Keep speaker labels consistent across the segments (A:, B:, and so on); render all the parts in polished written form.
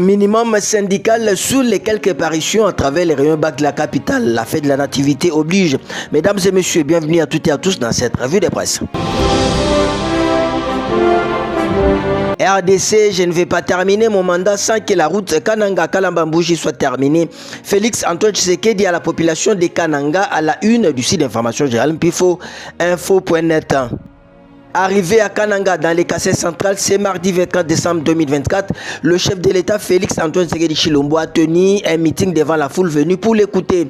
A: minimum syndical sous les quelques parutions à travers les rayons bacs de la capitale. La fête de la nativité oblige. Mesdames et messieurs, bienvenue à toutes et à tous dans cette revue de presse. RDC, je ne vais pas terminer mon mandat sans que la route Kananga-Kalambambouji soit terminée. Félix Antoine Tshisekedi à la population de Kananga à la une du site d'information générale Pifo Info.net. Arrivé à Kananga dans les Kassai centrales, c'est mardi 24 décembre 2024. Le chef de l'État Félix Antoine Tshisekedi Tshilombo a tenu un meeting devant la foule venue pour l'écouter.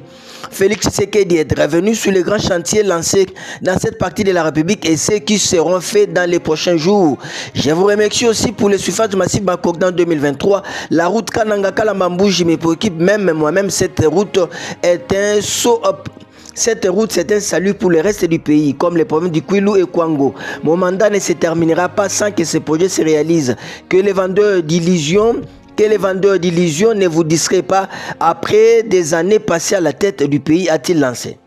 A: Félix Tshisekedi est revenu sur les grands chantiers lancés dans cette partie de la République et ceux qui seront faits dans les prochains jours. Je vous remercie aussi pour le suffrage massif Bakokdan 2023. La route Kananga-Kalambambouji me préoccupe même moi-même. Cette route est un saut up. Cette route, c'est un salut pour le reste du pays, comme les provinces du Kwilu et Kwango. Mon mandat ne se terminera pas sans que ce projet se réalise. Que les vendeurs d'illusions ne vous distraient pas après des années passées à la tête du pays, a-t-il lancé.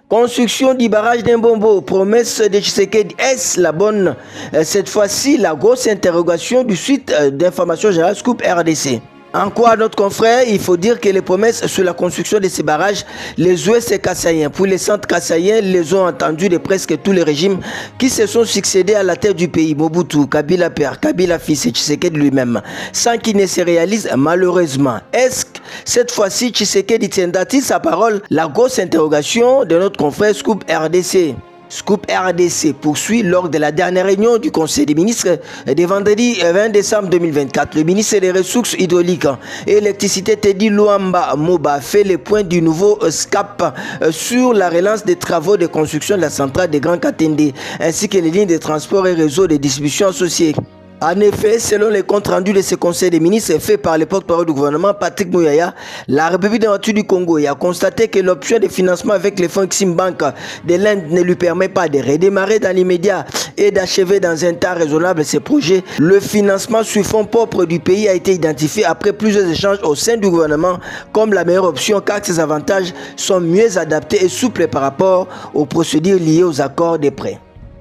A: Construction du barrage d'Imbombo, promesse de Tshisekedi, est-ce la bonne? Cette fois-ci, la grosse interrogation du site d'information générale Scoop RDC. En quoi, notre confrère, il faut dire que les promesses sur la construction de ces barrages, les Ouest kassaïens, pour les centres kassaïens, les ont entendus de presque tous les régimes qui se sont succédés à la tête du pays. Mobutu, Kabila père, Kabila fils et Tshisekedi lui-même, sans qu'il ne se réalise malheureusement. Est-ce que cette fois-ci Tshisekedi tiendra-t-il sa parole? La grosse interrogation de notre confrère Scoop RDC. Scoop RDC poursuit lors de la dernière réunion du Conseil des ministres de vendredi 20 décembre 2024. Le ministre des Ressources hydrauliques et électricité Teddy Luamba Moba fait le point du nouveau SCAP sur la relance des travaux de construction de la centrale de Grand Katende ainsi que les lignes de transport et réseaux de distribution associés. En effet, selon les comptes rendus de ce conseil des ministres fait par le porte-parole du gouvernement Patrick Mouyaya, la République démocratique du Congo a constaté que l'option de financement avec les fonds Exim Bank de l'Inde ne lui permet pas de redémarrer dans l'immédiat et d'achever dans un temps raisonnable ses projets. Le financement sur fonds propres du pays a été identifié après plusieurs échanges au sein du gouvernement comme la meilleure option car ses avantages sont mieux adaptés et souples par rapport aux procédures liées aux accords de prêt.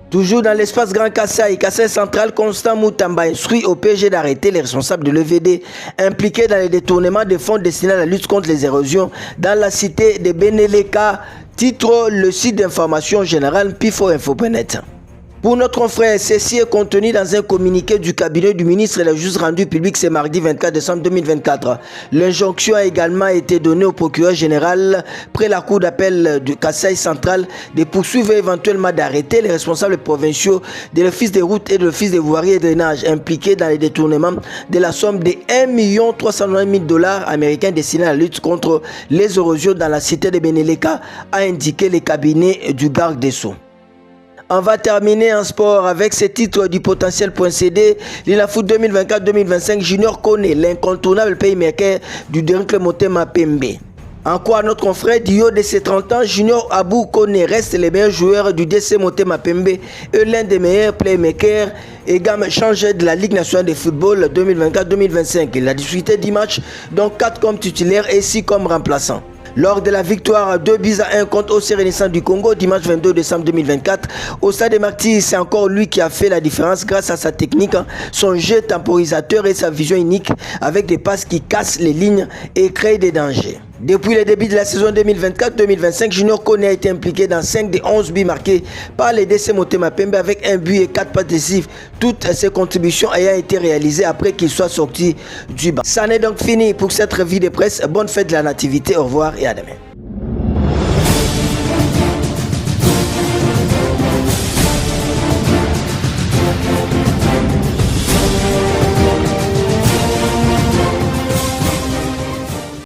A: Toujours dans l'espace Grand Kassai, Kassai central, Constant Moutamba instruit au PG d'arrêter les responsables de l'EVD impliqués dans les détournements des fonds destinés à la lutte contre les érosions dans la cité de Beneleka, titre le site d'information générale Pifo Info.net. Pour notre confrère, ceci est contenu dans un communiqué du cabinet du ministre de la Justice rendu public ce mardi 24 décembre 2024. L'injonction a également été donnée au procureur général près la cour d'appel du Kassai central de poursuivre et éventuellement d'arrêter les responsables provinciaux de l'office des routes et de l'office des voiries et drainage impliqués dans les détournements de la somme de 1 390 000 $ américains destinés à la lutte contre les érosions dans la cité de Beneleka, a indiqué le cabinet du garde des Sceaux. On va terminer en sport avec ce titre du potentiel.cd. Lila-Foot 2024-2025, Junior connaît l'incontournable playmaker du Derrick Motema Pembe. En quoi notre confrère du haut de ses 30 ans, Junior Abou Kone reste le meilleur joueur du DC Motema Pembe et l'un des meilleurs playmakers et gamme changé de la Ligue nationale de football 2024-2025. Il a disputé 10 matchs, dont 4 comme titulaire et 6 comme remplaçant. Lors de la victoire 2-1 contre OC Renaissance du Congo dimanche 22 décembre 2024, au stade des Martyrs, c'est encore lui qui a fait la différence grâce à sa technique, son jeu temporisateur et sa vision unique avec des passes qui cassent les lignes et créent des dangers. Depuis le début de la saison 2024-2025, Junior Kone a été impliqué dans 5 des 11 buts marqués par les DC Motema Pembe avec un but et 4 passes décisives. Toutes ces contributions ayant été réalisées après qu'il soit sorti du banc. Ça n'est donc fini pour cette revue de presse. Bonne fête de la nativité. Au revoir et à demain.